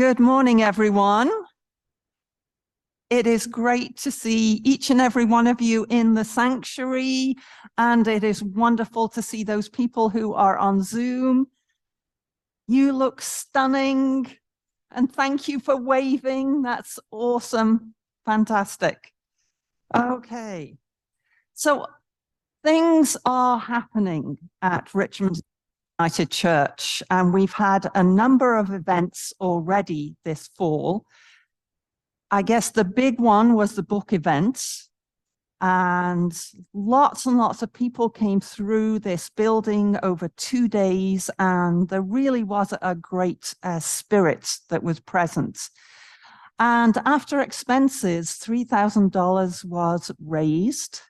Good morning, everyone. It is great to see each and every one of you in the sanctuary, and it is wonderful to see those people who are on Zoom. You look stunning, and thank you for waving. That's awesome. Fantastic. Okay, so things are happening at Richmond United Church, and we've had a number of events already this fall. I guess the big one was the book event, and lots of people came through this building over 2 days, and there really was a great spirit that was present. And after expenses, $3,000 was raised.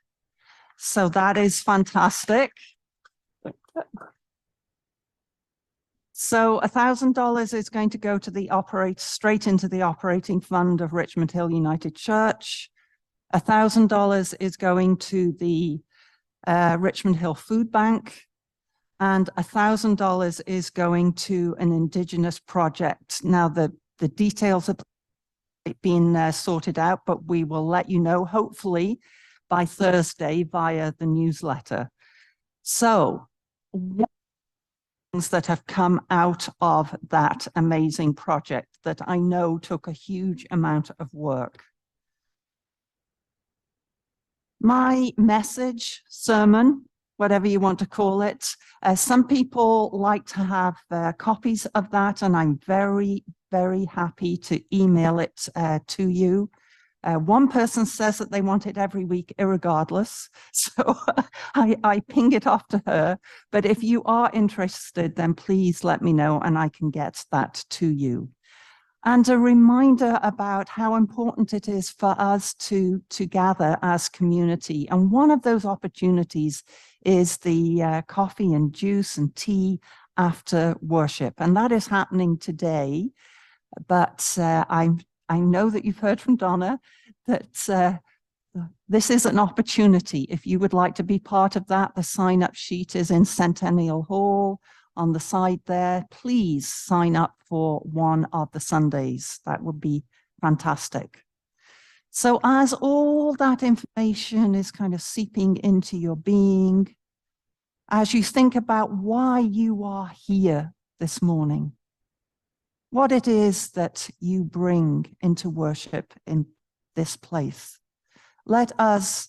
So that is fantastic. So $1,000 is going to go to straight into the operating fund of Richmond Hill United Church. $1,000 is going to the Richmond Hill Food Bank, and $1,000 is going to an Indigenous project. Now the details have been sorted out, but we will let you know hopefully by Thursday via the newsletter. So things that have come out of that amazing project that I know took a huge amount of work. My message, sermon, whatever you want to call it, some people like to have copies of that, and I'm very, very happy to email it to you. One person says that they want it every week, irregardless. So I ping it off to her. But if you are interested, then please let me know and I can get that to you. And a reminder about how important it is for us to gather as community. And one of those opportunities is the coffee and juice and tea after worship. And that is happening today. But I know that you've heard from Donna that this is an opportunity. If you would like to be part of that, the sign-up sheet is in Centennial Hall on the side there. Please sign up for one of the Sundays. That would be fantastic. So as all that information is kind of seeping into your being, as you think about why you are here this morning, what it is that you bring into worship in this place, let us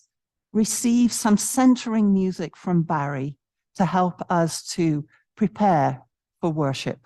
receive some centering music from Barry to help us to prepare for worship.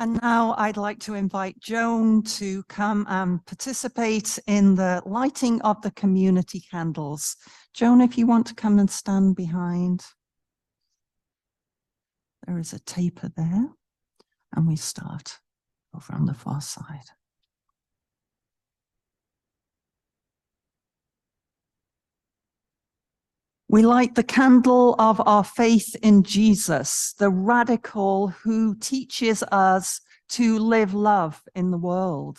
And now I'd like to invite Joan to come and participate in the lighting of the community candles. Joan, if you want to come and stand behind. There is a taper there, and we start over on the far side. We light the candle of our faith in Jesus, the radical who teaches us to live love in the world,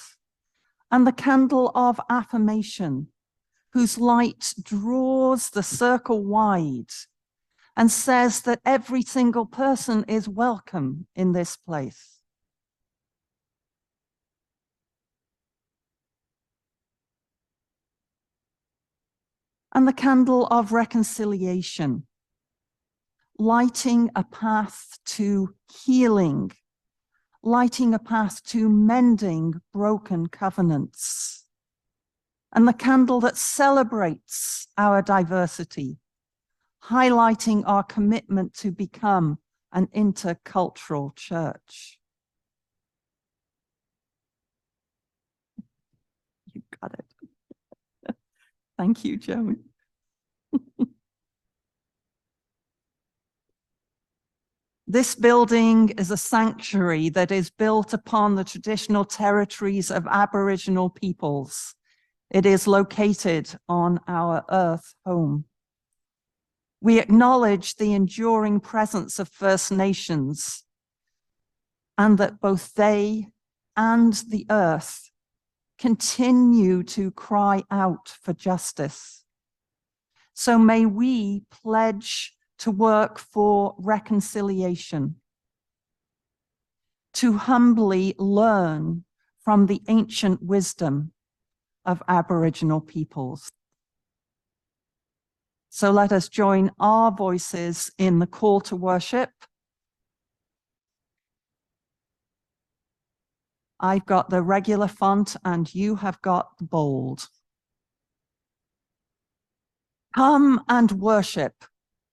and the candle of affirmation, whose light draws the circle wide and says that every single person is welcome in this place. And the candle of reconciliation, lighting a path to healing, lighting a path to mending broken covenants, and the candle that celebrates our diversity, highlighting our commitment to become an intercultural church. You got it. Thank you, Joan. This building is a sanctuary that is built upon the traditional territories of Aboriginal peoples. It is located on our earth home. We acknowledge the enduring presence of First Nations and that both they and the earth continue to cry out for justice. So may we pledge to work for reconciliation, to humbly learn from the ancient wisdom of Aboriginal peoples. So let us join our voices in the call to worship. I've got the regular font and you have got the bold. Come and worship,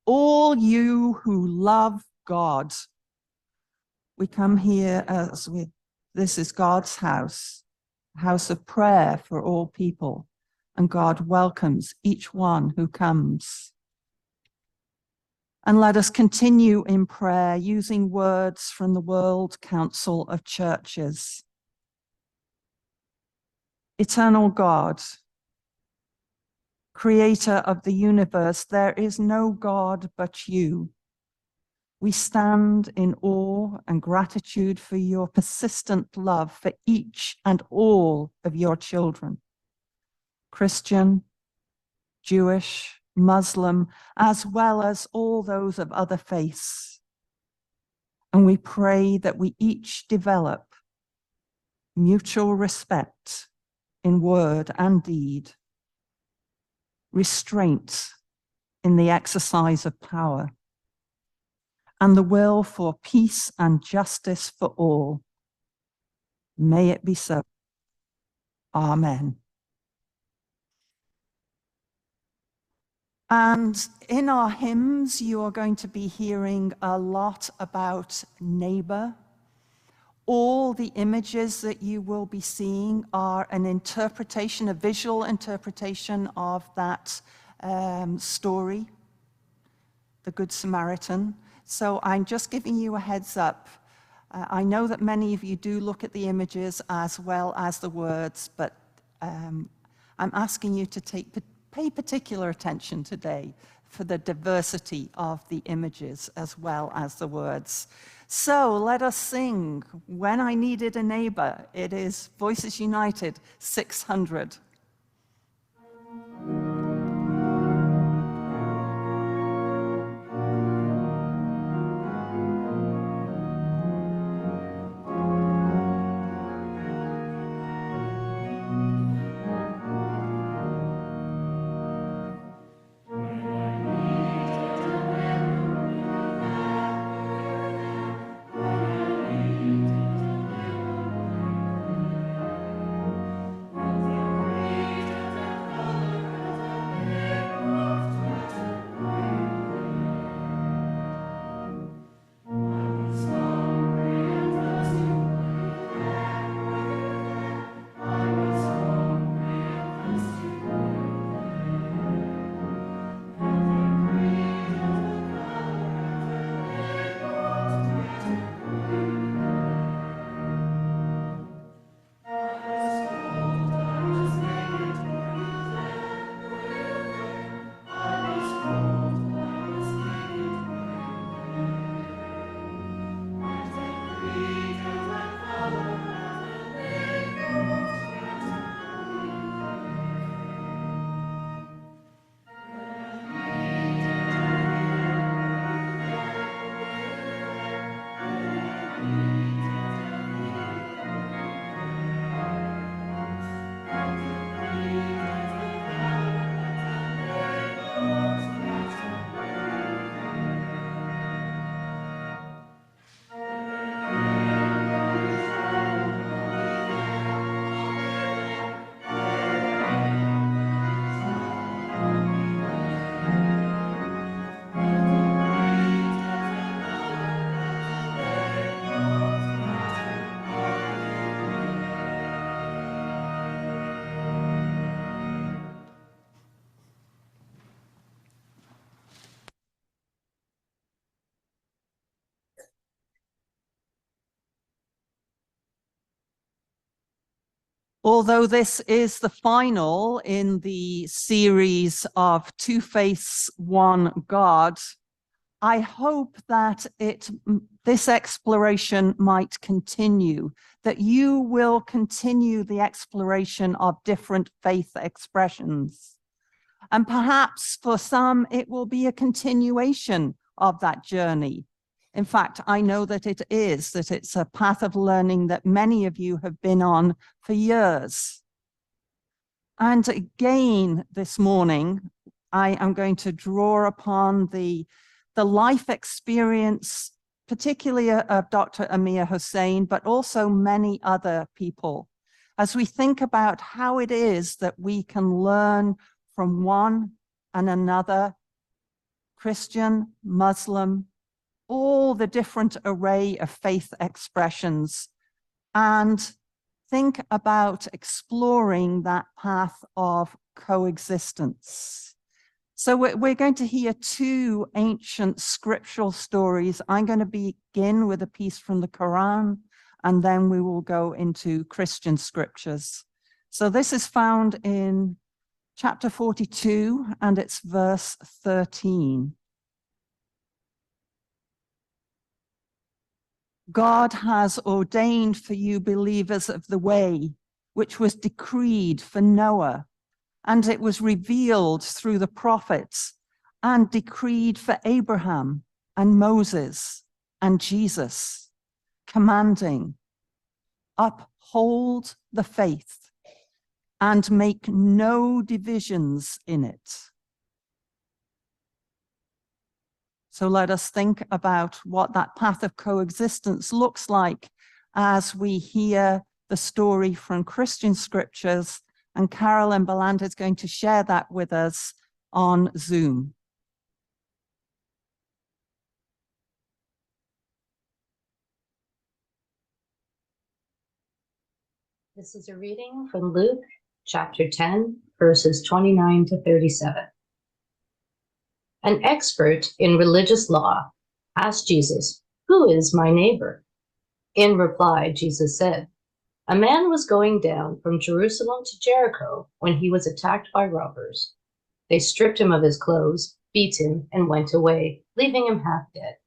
all you who love God. We come here this is God's house, a house of prayer for all people, and God welcomes each one who comes. And let us continue in prayer using words from the World Council of Churches. Eternal God, creator of the universe, there is no God but you. We stand in awe and gratitude for your persistent love for each and all of your children, Christian, Jewish, Muslim, as well as all those of other faiths. And we pray that we each develop mutual respect in word and deed, restraint in the exercise of power, and the will for peace and justice for all. May it be so. Amen. And in our hymns, you are going to be hearing a lot about neighbor. All the images that you will be seeing are an interpretation, a visual interpretation of that story, the Good Samaritan. So I'm just giving you a heads up. I know that many of you do look at the images as well as the words, but I'm asking you to pay particular attention today for the diversity of the images as well as the words. So let us sing When I Needed a Neighbor. It is Voices United 600. Although this is the final in the series of Two Faiths, One God, I hope that this exploration might continue, that you will continue the exploration of different faith expressions. And perhaps for some, it will be a continuation of that journey. In fact, I know that it's a path of learning that many of you have been on for years. And again, this morning, I am going to draw upon the life experience, particularly of Dr. Amir Hussein, but also many other people, as we think about how it is that we can learn from one and another, Christian, Muslim, all the different array of faith expressions, and think about exploring that path of coexistence. So we're going to hear two ancient scriptural stories. I'm going to begin with a piece from the Quran, and then we will go into Christian scriptures. So this is found in chapter 42, and it's verse 13. God has ordained for you believers of the way, which was decreed for Noah, and it was revealed through the prophets and decreed for Abraham and Moses and Jesus, commanding, uphold the faith and make no divisions in it. So let us think about what that path of coexistence looks like as we hear the story from Christian scriptures, and Carolyn Beland is going to share that with us on Zoom. This is a reading from Luke chapter 10, verses 29 to 37. An expert in religious law asked Jesus, "Who is my neighbor?" In reply, Jesus said, "A man was going down from Jerusalem to Jericho when he was attacked by robbers. They stripped him of his clothes, beat him, and went away, leaving him half dead.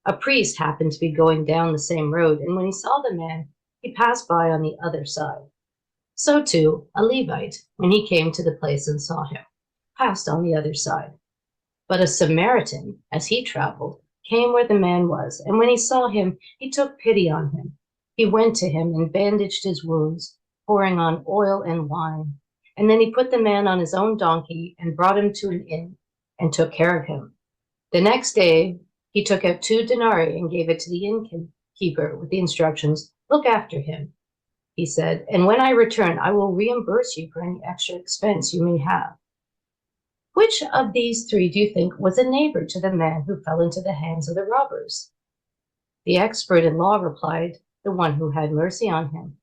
A priest happened to be going down the same road, and when he saw the man, he passed by on the other side. So too, a Levite, when he came to the place and saw him, passed on the other side. But a Samaritan, as he traveled, came where the man was, and when he saw him, he took pity on him. He went to him and bandaged his wounds, pouring on oil and wine. And then he put the man on his own donkey and brought him to an inn and took care of him. The next day, he took out 2 denarii and gave it to the innkeeper with the instructions, 'Look after him,' he said, 'and when I return, I will reimburse you for any extra expense you may have.' Which of these 3 do you think was a neighbor to the man who fell into the hands of the robbers?" The expert in law replied, "The one who had mercy on him."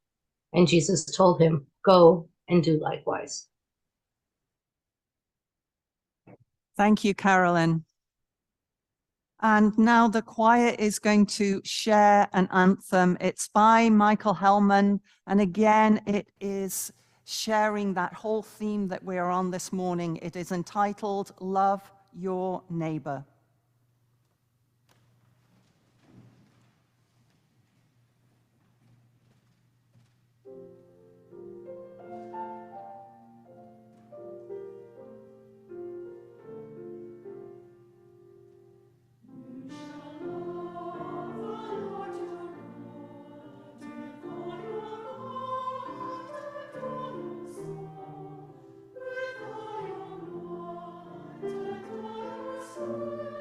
And Jesus told him, "Go and do likewise." Thank you, Carolyn. And now the choir is going to share an anthem. It's by Michael Hellman. And again, it is sharing that whole theme that we're on this morning. It is entitled, Love Your Neighbor. Thank you.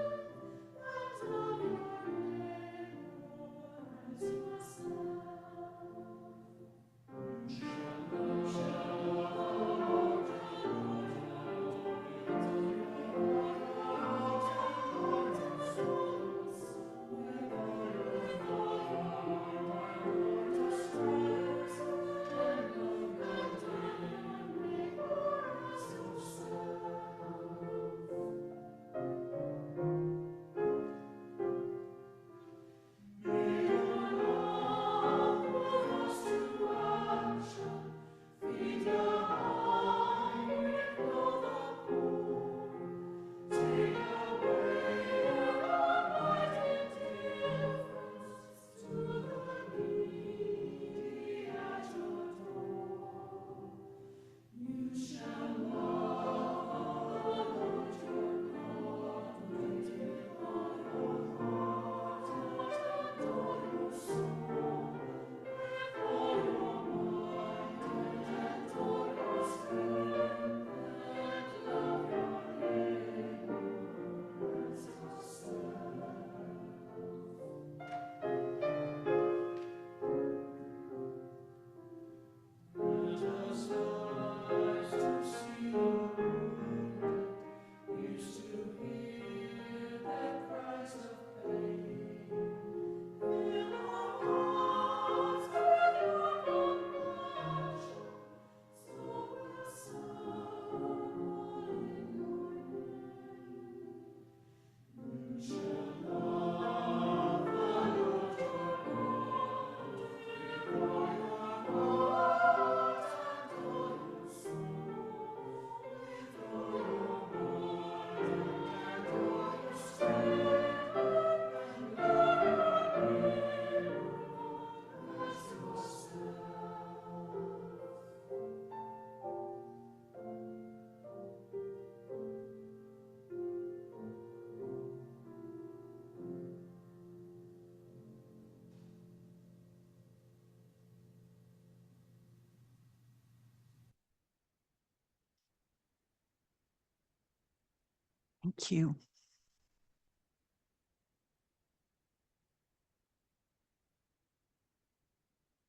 Thank you.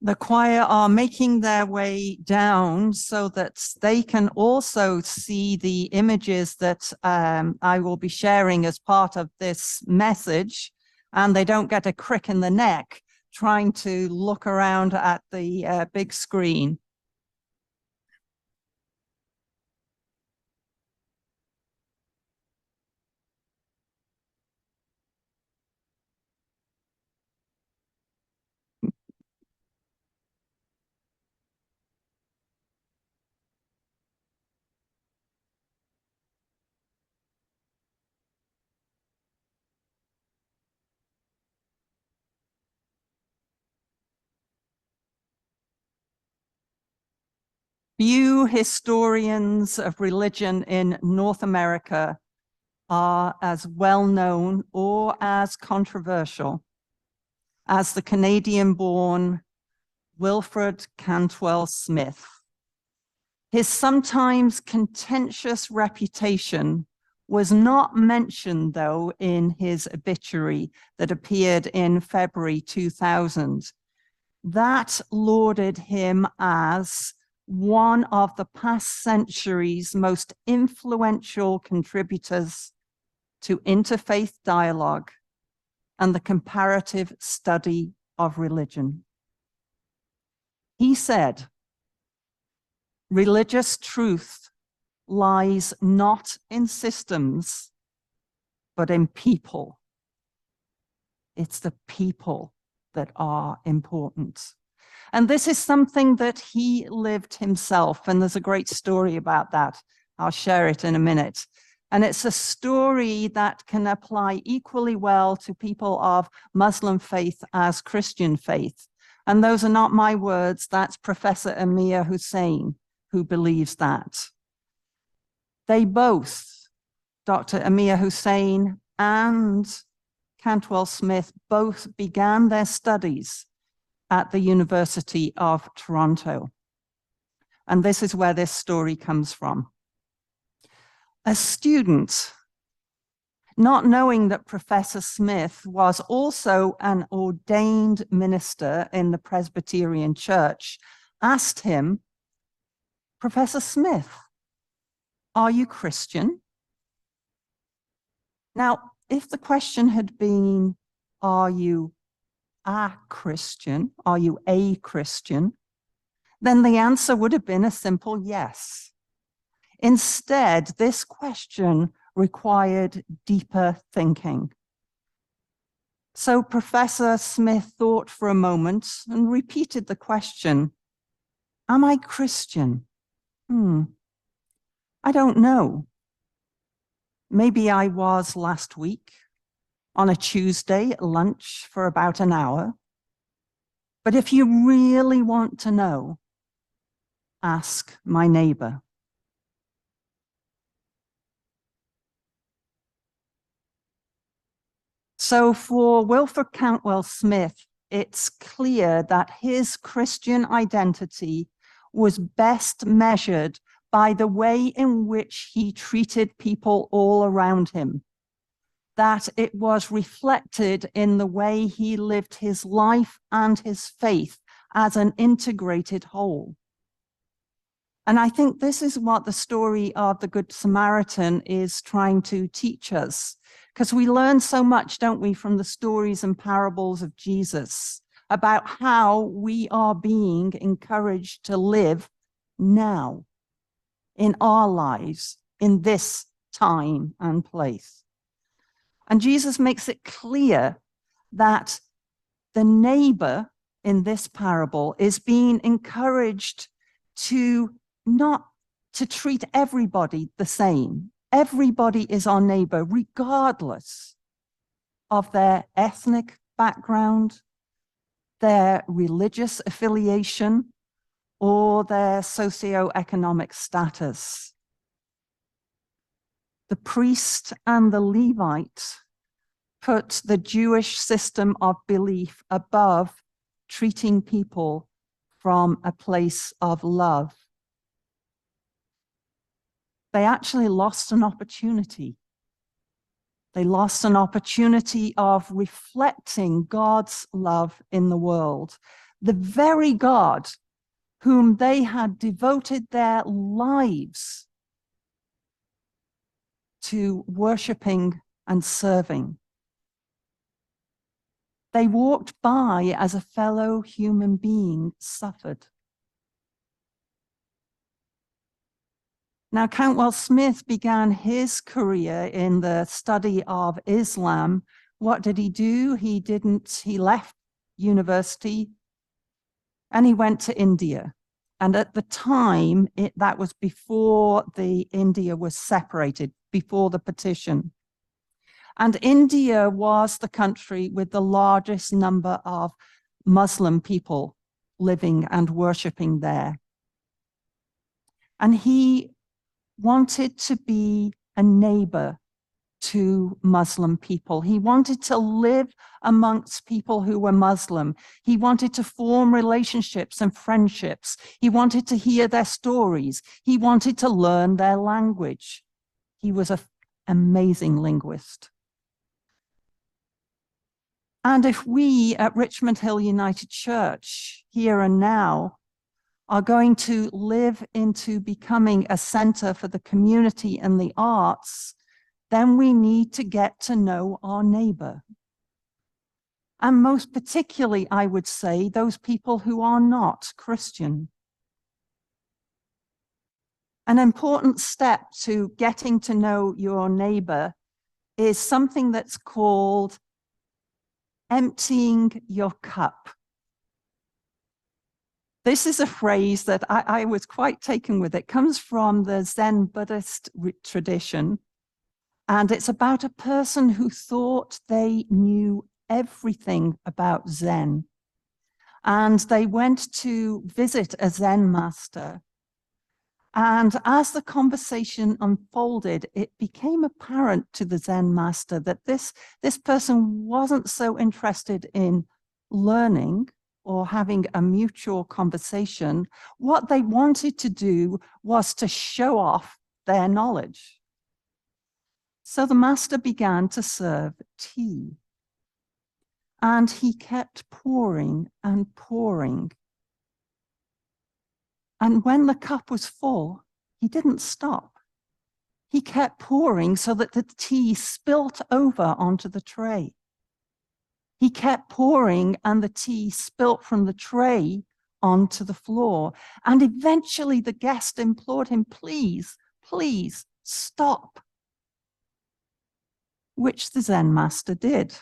The choir are making their way down so that they can also see the images that I will be sharing as part of this message, and they don't get a crick in the neck trying to look around at the big screen. Few historians of religion in North America are as well known or as controversial as the Canadian-born Wilfred Cantwell Smith. His sometimes contentious reputation was not mentioned, though, in his obituary that appeared in February 2000. That lauded him as one of the past century's most influential contributors to interfaith dialogue and the comparative study of religion. He said, "Religious truth lies not in systems, but in people. It's the people that are important." And this is something that he lived himself, and there's a great story about that. I'll share it in a minute. And it's a story that can apply equally well to people of Muslim faith as Christian faith. And those are not my words, that's Professor Amir Hussein, who believes that. They both, Dr. Amir Hussein and Cantwell Smith, both began their studies at the University of Toronto. And this is where this story comes from. A student, not knowing that Professor Smith was also an ordained minister in the Presbyterian Church, asked him, "Professor Smith, are you Christian?" Now, if the question had been, "Are you a Christian? Are you a Christian?" then the answer would have been a simple yes. Instead, this question required deeper thinking. So Professor Smith thought for a moment and repeated the question, "Am I Christian? I don't know. Maybe I was last week on a Tuesday at lunch for about an hour. But if you really want to know, ask my neighbor." So for Wilfred Cantwell Smith, it's clear that his Christian identity was best measured by the way in which he treated people all around him, that it was reflected in the way he lived his life and his faith as an integrated whole. And I think this is what the story of the Good Samaritan is trying to teach us, because we learn so much, don't we, from the stories and parables of Jesus about how we are being encouraged to live now in our lives, in this time and place. And Jesus makes it clear that the neighbor in this parable is being encouraged to not to treat everybody the same. Everybody is our neighbor, regardless of their ethnic background, their religious affiliation, or their socioeconomic status. The priest and the Levite put the Jewish system of belief above treating people from a place of love. They actually lost an opportunity They lost an opportunity of reflecting God's love in the world. The very God whom they had devoted their lives to worshiping and serving. They walked by as a fellow human being suffered. Now, Cantwell Smith began his career in the study of Islam. What did he do? He left university and he went to India. And at the time, that was before India was separated, before the partition. And India was the country with the largest number of Muslim people living and worshiping there. And he wanted to be a neighbor to Muslim people. He wanted to live amongst people who were Muslim. He wanted to form relationships and friendships. He wanted to hear their stories. He wanted to learn their language. He was an amazing linguist. And if we at Richmond Hill United Church, here and now, are going to live into becoming a center for the community and the arts, then we need to get to know our neighbor. And most particularly, I would say, those people who are not Christian. An important step to getting to know your neighbor is something that's called emptying your cup. This is a phrase that I was quite taken with. It comes from the Zen Buddhist tradition, and it's about a person who thought they knew everything about Zen. And they went to visit a Zen master. And as the conversation unfolded, it became apparent to the Zen master that this person wasn't so interested in learning or having a mutual conversation. What they wanted to do was to show off their knowledge. So the master began to serve tea. And he kept pouring and pouring. And when the cup was full, he didn't stop. He kept pouring so that the tea spilt over onto the tray. He kept pouring and the tea spilt from the tray onto the floor. And eventually the guest implored him, please, please stop. Which the Zen master did.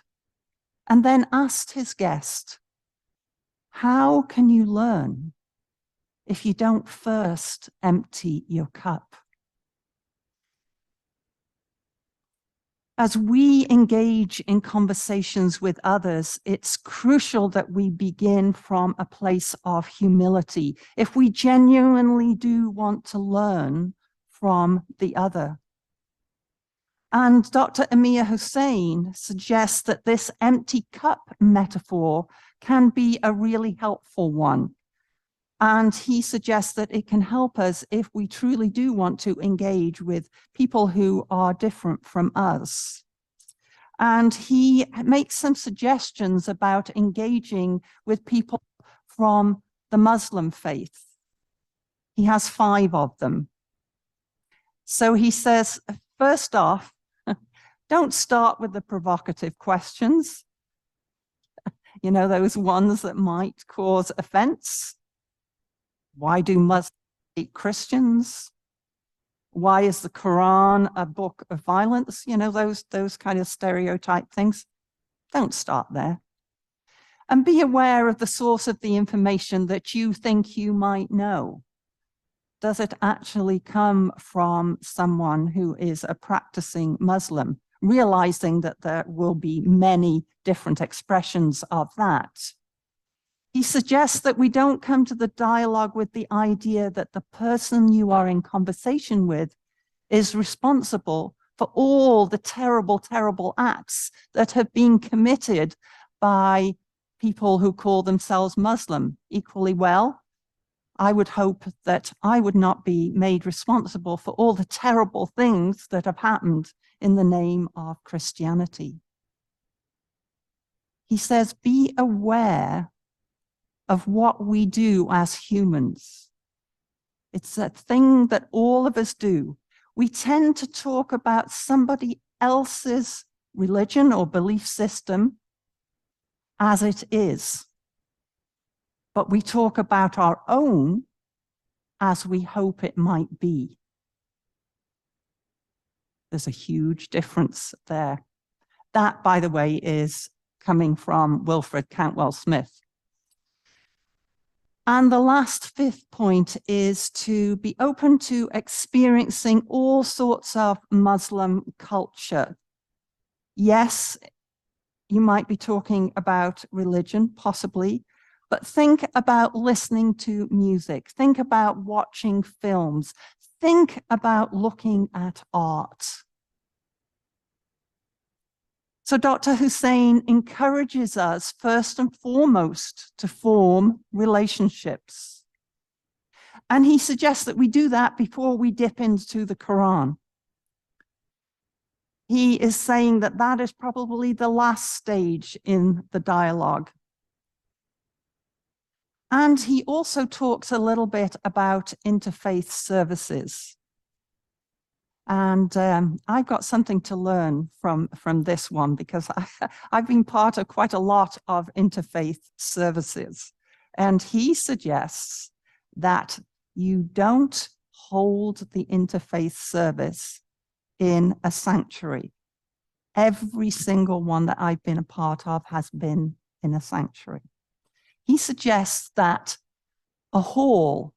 And then asked his guest, how can you learn if you don't first empty your cup? As we engage in conversations with others, it's crucial that we begin from a place of humility if we genuinely do want to learn from the other. And Dr. Amir Hussain suggests that this empty cup metaphor can be a really helpful one. And he suggests that it can help us if we truly do want to engage with people who are different from us. And he makes some suggestions about engaging with people from the Muslim faith. He has 5 of them. So he says, first off, don't start with the provocative questions. You know, those ones that might cause offense. Why do Muslims hate Christians? Why is the Quran a book of violence? You know, those kind of stereotype things. Don't start there. And be aware of the source of the information that you think you might know. Does it actually come from someone who is a practicing Muslim? Realizing that there will be many different expressions of that. He suggests that we don't come to the dialogue with the idea that the person you are in conversation with is responsible for all the terrible, terrible acts that have been committed by people who call themselves Muslim. Equally well, I would hope that I would not be made responsible for all the terrible things that have happened in the name of Christianity. He says, be aware of what we do as humans. It's a thing that all of us do. We tend to talk about somebody else's religion or belief system as it is, but we talk about our own as we hope it might be. There's a huge difference there. That, by the way, is coming from Wilfred Cantwell Smith. And the last fifth point is to be open to experiencing all sorts of Muslim culture. Yes, you might be talking about religion, possibly, but think about listening to music. Think about watching films. Think about looking at art. So Dr. Hussein encourages us first and foremost to form relationships. And he suggests that we do that before we dip into the Quran. He is saying that that is probably the last stage in the dialogue. And he also talks a little bit about interfaith services. And I've got something to learn from this one, because I've been part of quite a lot of interfaith services. And he suggests that you don't hold the interfaith service in a sanctuary. Every single one that I've been a part of has been in a sanctuary. He suggests that a hall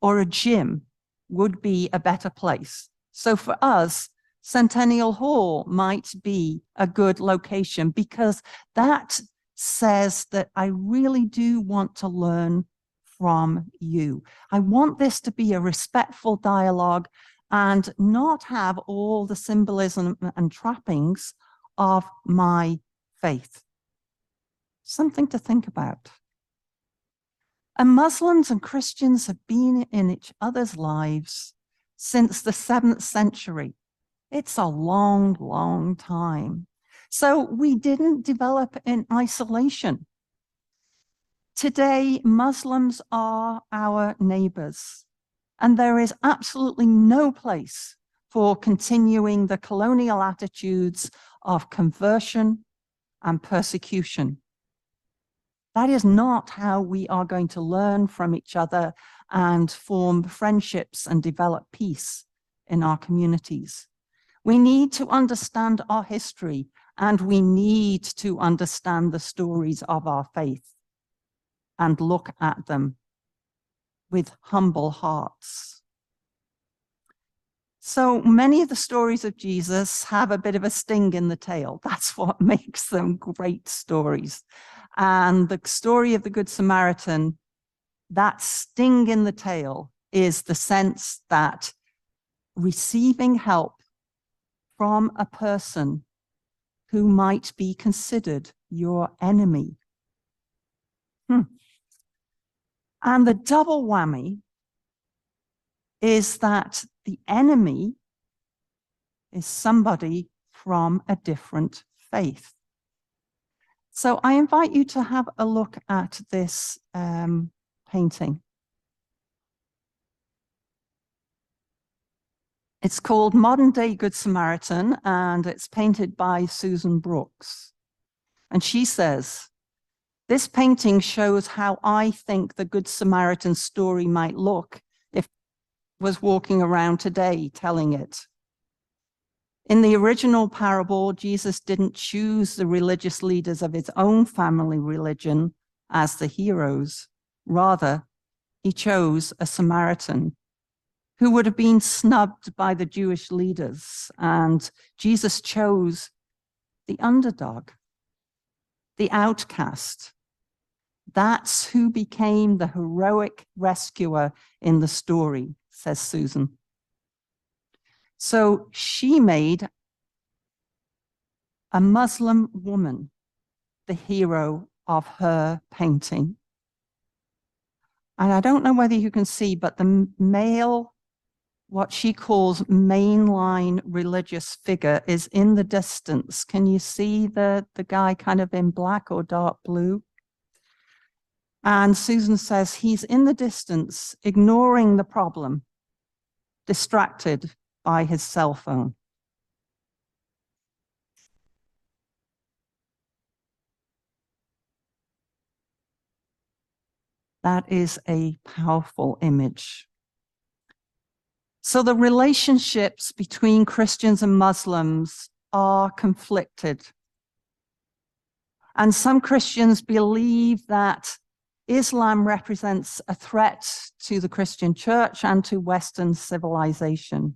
or a gym would be a better place. So for us, Centennial Hall might be a good location, because that says that I really do want to learn from you. I want this to be a respectful dialogue and not have all the symbolism and trappings of my faith. Something to think about. And Muslims and Christians have been in each other's lives since the 7th century. It's a long, long time. So we didn't develop in isolation. Today, Muslims are our neighbors, and there is absolutely no place for continuing the colonial attitudes of conversion and persecution. That is not how we are going to learn from each other and form friendships and develop peace in our communities. We need to understand our history, and we need to understand the stories of our faith and look at them with humble hearts. So many of the stories of Jesus have a bit of a sting in the tail. That's what makes them great stories. And the story of the Good Samaritan, that sting in the tail is the sense that receiving help from a person who might be considered your enemy. And the double whammy is that the enemy is somebody from a different faith. So I invite you to have a look at this painting. It's called Modern Day Good Samaritan, and it's painted by Susan Brooks. And she says, this painting shows how I think the Good Samaritan story might look if I was walking around today telling it. In the original parable, Jesus didn't choose the religious leaders of his own family religion as the heroes. Rather, he chose a Samaritan who would have been snubbed by the Jewish leaders. And Jesus chose the underdog, the outcast. That's who became the heroic rescuer in the story, says Susan. So she made a Muslim woman the hero of her painting. And I don't know whether you can see, but the male, what she calls mainline religious figure, is in the distance. Can you see the guy kind of in black or dark blue? And Susan says he's in the distance, ignoring the problem, distracted by his cell phone. That is a powerful image. So the relationships between Christians and Muslims are conflicted. And some Christians believe that Islam represents a threat to the Christian church and to Western civilization.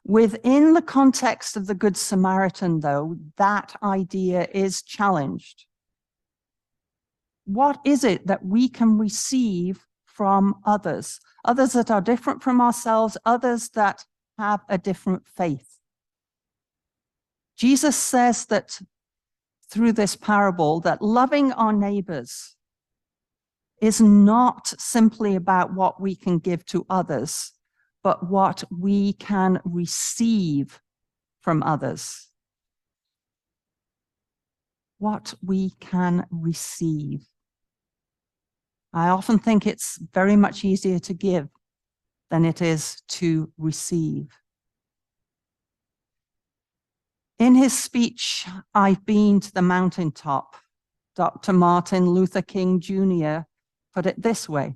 Within the context of the Good Samaritan, though, that idea is challenged. What is it that we can receive from others? Others that are different from ourselves, others that have a different faith. Jesus says that through this parable, that loving our neighbors is not simply about what we can give to others, but what we can receive from others. What we can receive. I often think it's very much easier to give than it is to receive. In his speech, "I've been to the mountaintop," Dr. Martin Luther King Jr. put it this way: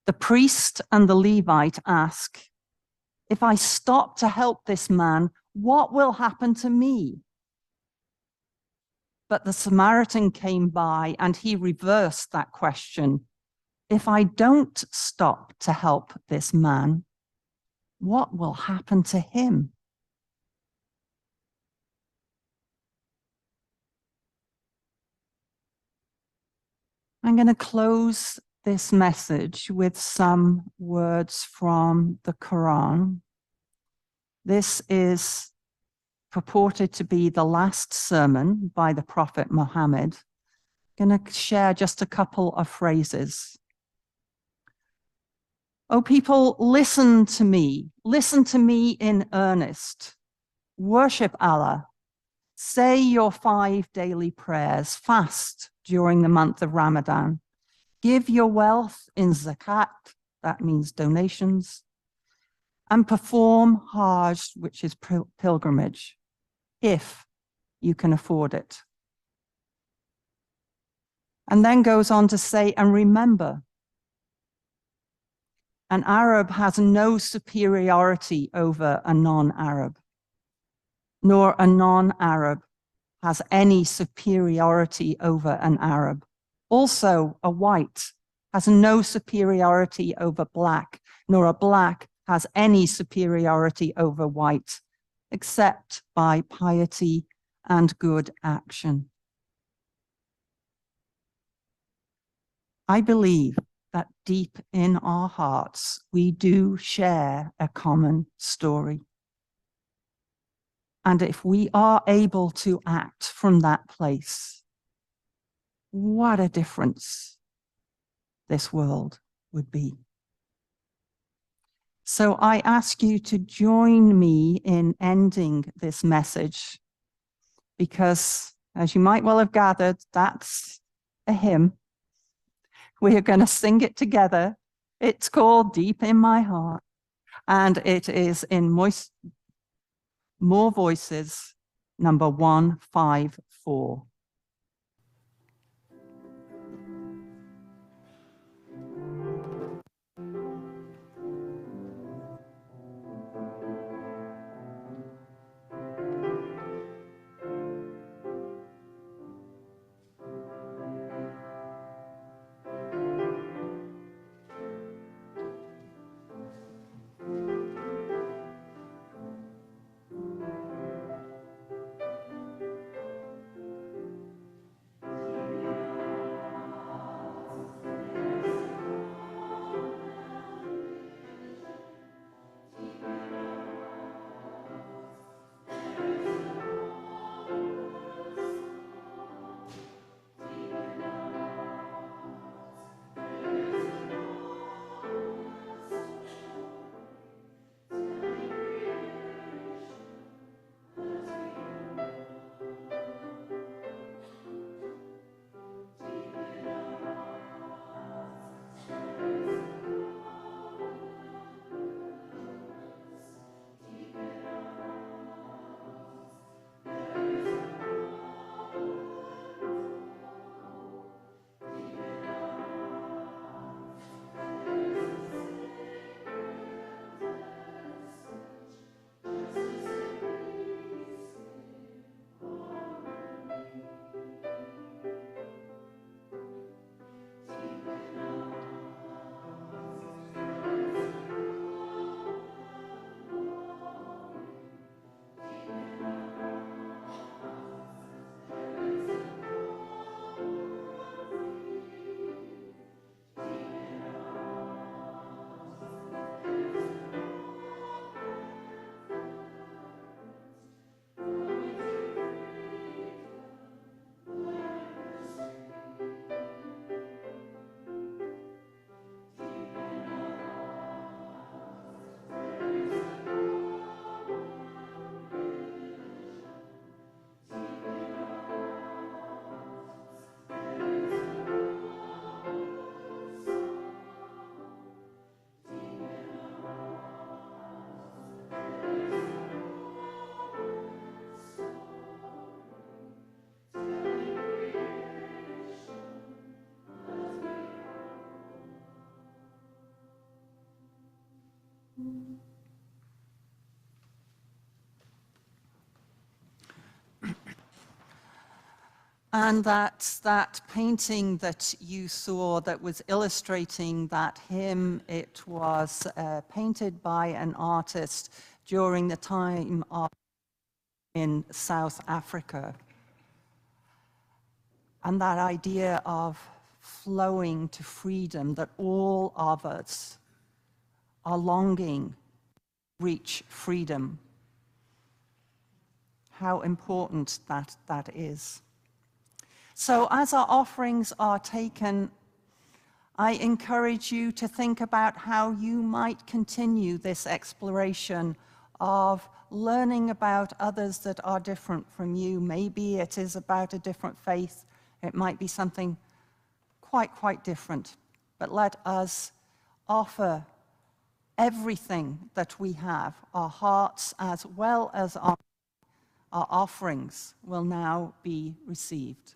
the priest and the Levite ask, "If I stop to help this man, what will happen to me?" But the Samaritan came by and he reversed that question. If I don't stop to help this man, what will happen to him? I'm going to close this message with some words from the Quran. This is purported to be the last sermon by the Prophet Muhammad. I'm going to share just a couple of phrases. "O people, listen to me in earnest. Worship Allah. Say your 5 daily prayers. Fast during the month of Ramadan. Give your wealth in zakat, that means donations, and perform Hajj, which is pilgrimage, if you can afford it." And then goes on to say, "And remember, an Arab has no superiority over a non-Arab, nor a non-Arab has any superiority over an Arab. Also, a white has no superiority over black, nor a black has any superiority over white, except by piety and good action." I believe that deep in our hearts, we do share a common story. And if we are able to act from that place, what a difference this world would be. So I ask you to join me in ending this message, because as you might well have gathered, that's a hymn. We are going to sing it together. It's called "Deep in My Heart," and it is in More Voices, number 154. And that painting that you saw that was illustrating that hymn, it was painted by an artist during the time in South Africa. And that idea of flowing to freedom, that all of us are longing to reach freedom. How important that is. So as our offerings are taken, I encourage you to think about how you might continue this exploration of learning about others that are different from you. Maybe it is about a different faith. It might be something quite different. But let us offer everything that we have, our hearts as well as our offerings will now be received.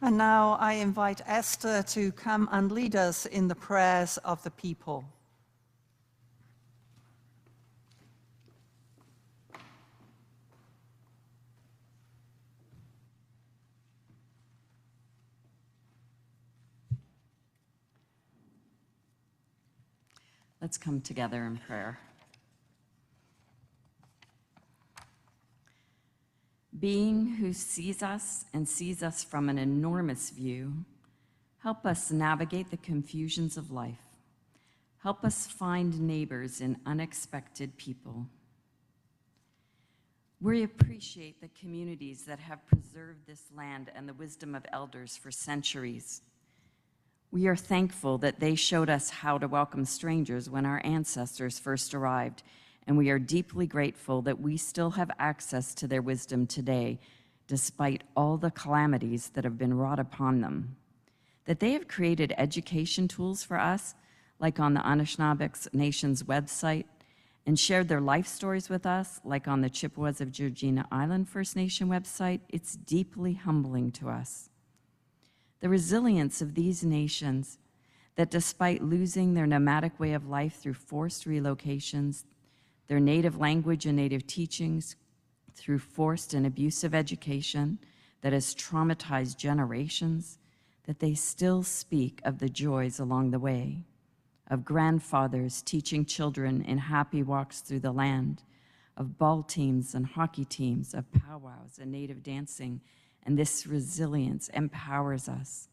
And now I invite Esther to come and lead us in the prayers of the people. Let's come together in prayer. Being who sees us and sees us from an enormous view, help us navigate the confusions of life. Help us find neighbors in unexpected people. We appreciate the communities that have preserved this land and the wisdom of elders for centuries. We are thankful that they showed us how to welcome strangers when our ancestors first arrived, and we are deeply grateful that we still have access to their wisdom today, despite all the calamities that have been wrought upon them. That they have created education tools for us, like on the Anishinaabe Nation's website, and shared their life stories with us, like on the Chippewas of Georgina Island First Nation website, it's deeply humbling to us. The resilience of these nations, that despite losing their nomadic way of life through forced relocations, their native language and native teachings, through forced and abusive education that has traumatized generations, that they still speak of the joys along the way, of grandfathers teaching children in happy walks through the land, of ball teams and hockey teams, of powwows and native dancing, and this resilience empowers us.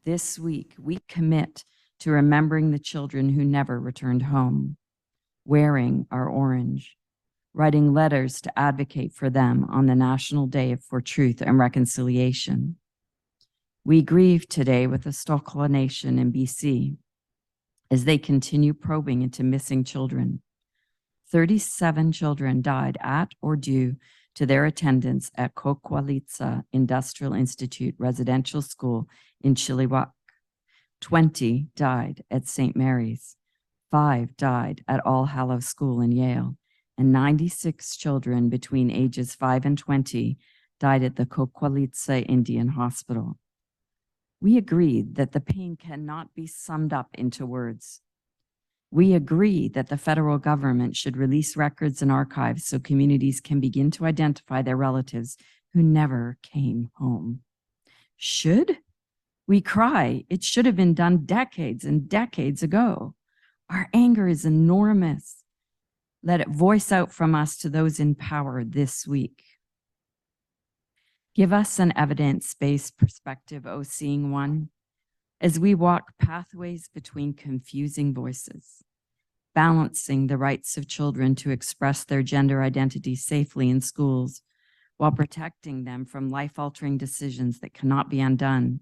This week, we commit to remembering the children who never returned home, wearing our orange, writing letters to advocate for them on the National Day for Truth and Reconciliation. We grieve today with the Stokla Nation in BC as they continue probing into missing children. 37 children died at or due to their attendance at Kokwalitsa Industrial Institute Residential School in Chilliwack. 20 died at St. Mary's. 5 died at All Hallows School in Yale, and 96 children between ages 5 and 20 died at the Kokwalitsa Indian Hospital. We agreed that the pain cannot be summed up into words. We agree that the federal government should release records and archives so communities can begin to identify their relatives who never came home. Should? We cry. It should have been done decades and decades ago. Our anger is enormous. Let it voice out from us to those in power this week. Give us an evidence-based perspective, O Seeing One, as we walk pathways between confusing voices, balancing the rights of children to express their gender identity safely in schools, while protecting them from life-altering decisions that cannot be undone,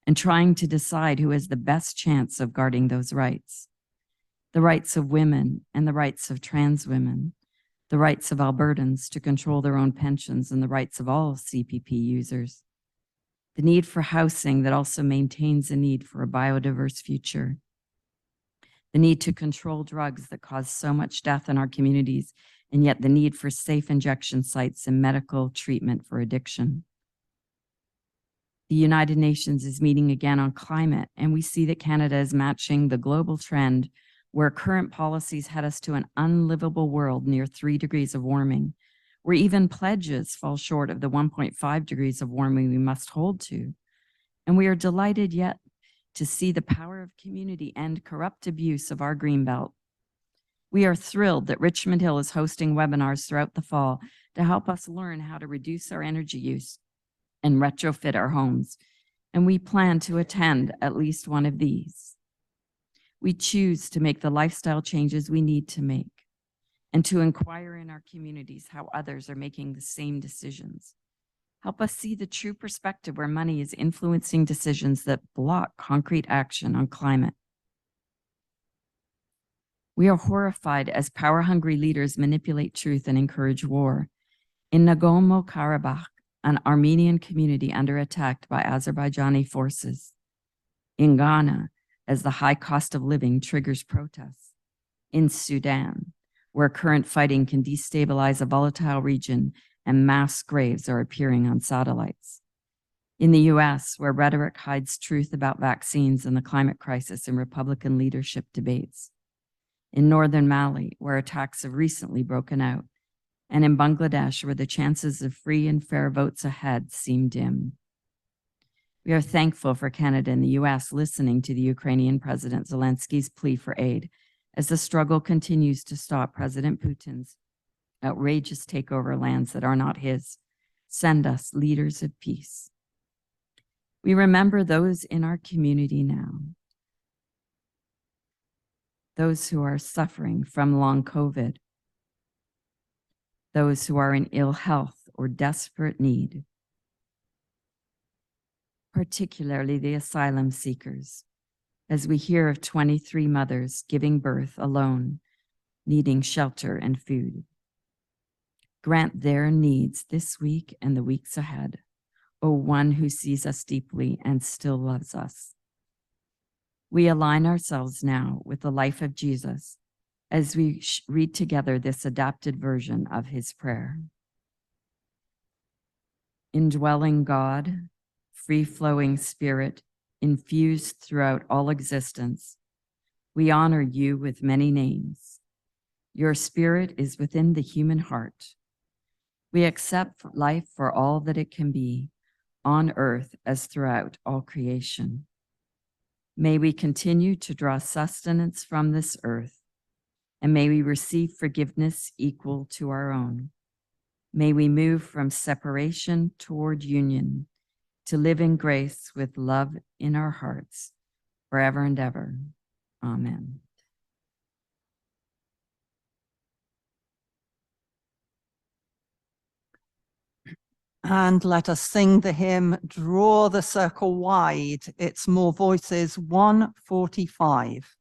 and trying to decide who has the best chance of guarding those rights. The rights of women and the rights of trans women, the rights of Albertans to control their own pensions, and the rights of all CPP users. The need for housing that also maintains a need for a biodiverse future. The need to control drugs that cause so much death in our communities, and yet the need for safe injection sites and medical treatment for addiction. The United Nations is meeting again on climate, and we see that Canada is matching the global trend where current policies head us to an unlivable world near 3 degrees of warming, where even pledges fall short of the 1.5 degrees of warming we must hold to. And we are delighted yet to see the power of community end corrupt abuse of our greenbelt. We are thrilled that Richmond Hill is hosting webinars throughout the fall to help us learn how to reduce our energy use and retrofit our homes, and we plan to attend at least one of these. We choose to make the lifestyle changes we need to make and to inquire in our communities how others are making the same decisions. Help us see the true perspective where money is influencing decisions that block concrete action on climate. We are horrified as power-hungry leaders manipulate truth and encourage war. In Nagorno-Karabakh, an Armenian community under attack by Azerbaijani forces. In Ghana, as the high cost of living triggers protests. In Sudan, where current fighting can destabilize a volatile region and mass graves are appearing on satellites. In the US, where rhetoric hides truth about vaccines and the climate crisis in Republican leadership debates. In northern Mali, where attacks have recently broken out. And in Bangladesh, where the chances of free and fair votes ahead seem dim. We are thankful for Canada and the US listening to the Ukrainian President Zelensky's plea for aid as the struggle continues to stop President Putin's outrageous takeover of lands that are not his. Send us leaders of peace. We remember those in our community now, those who are suffering from long COVID, those who are in ill health or desperate need, particularly the asylum seekers, as we hear of 23 mothers giving birth alone, needing shelter and food. Grant their needs this week and the weeks ahead, O One who sees us deeply and still loves us. We align ourselves now with the life of Jesus as we read together this adapted version of his prayer. Indwelling God, free-flowing Spirit, infused throughout all existence, we honor you with many names. Your Spirit is within the human heart. We accept life for all that it can be, on earth as throughout all creation. May we continue to draw sustenance from this earth, and may we receive forgiveness equal to our own. May we move from separation toward union, to live in grace with love in our hearts, forever and ever. Amen. And let us sing the hymn, Draw the Circle Wide. It's More Voices 145.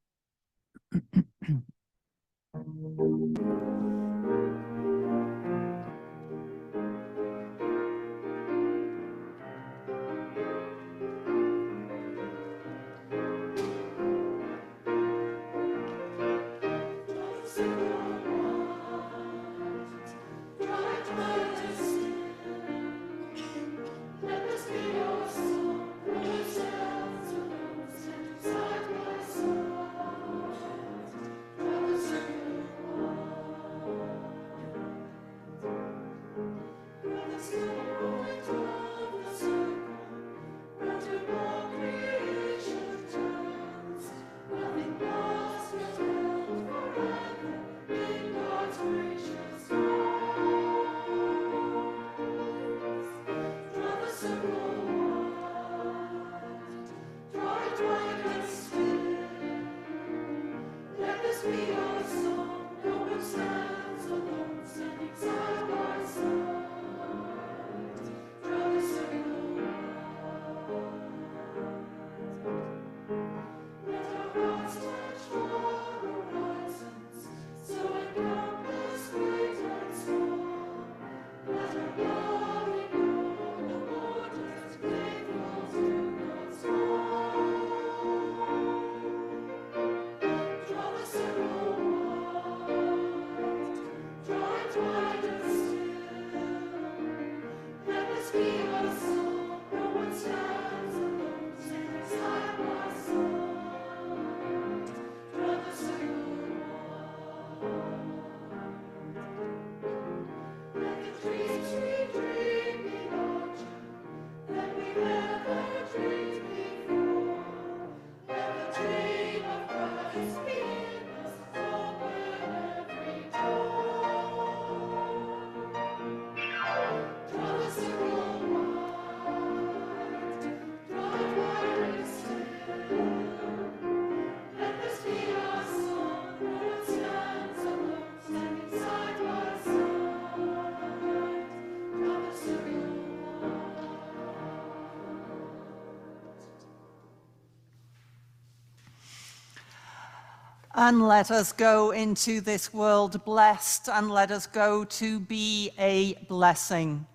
And let us go into this world blessed, and let us go to be a blessing.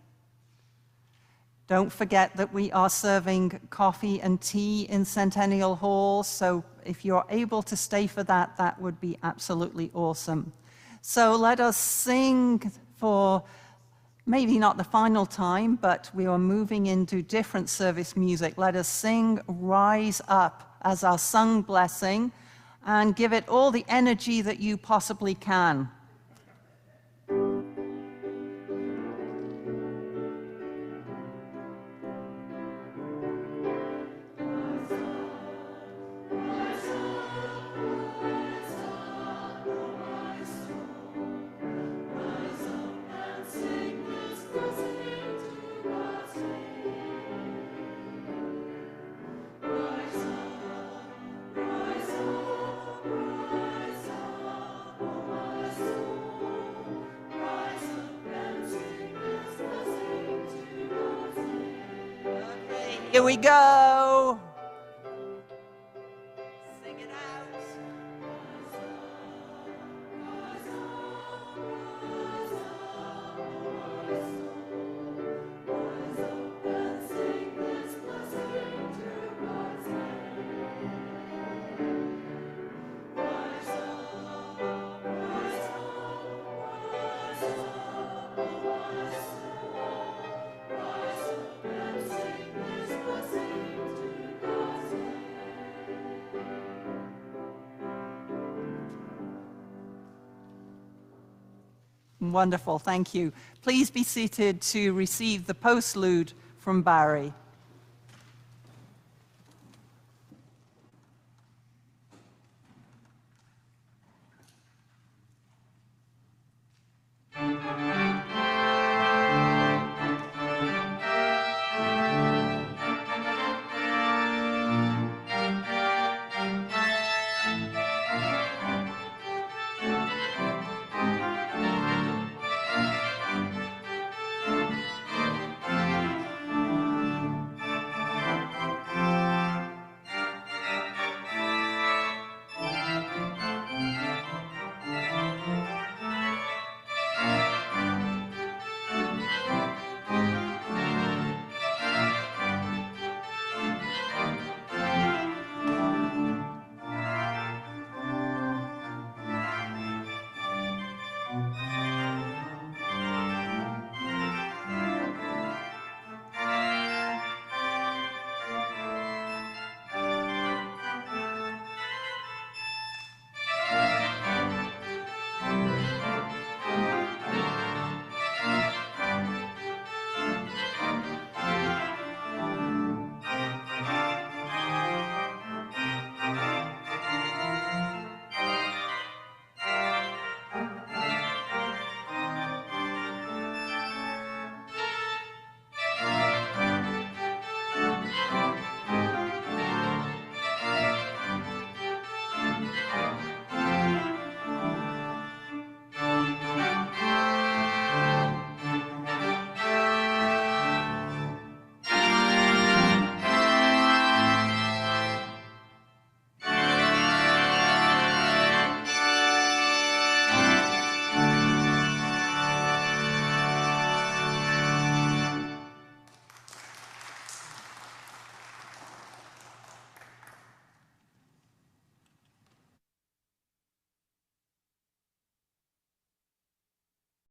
Don't forget that we are serving coffee and tea in Centennial Hall, so if you're able to stay for that, that would be absolutely awesome. So let us sing for maybe not the final time, but we are moving into different service music. Let us sing Rise Up as our sung blessing, and give it all the energy that you possibly can. Here we go. Sing it out. Wonderful, thank you. Please be seated to receive the postlude from Barry.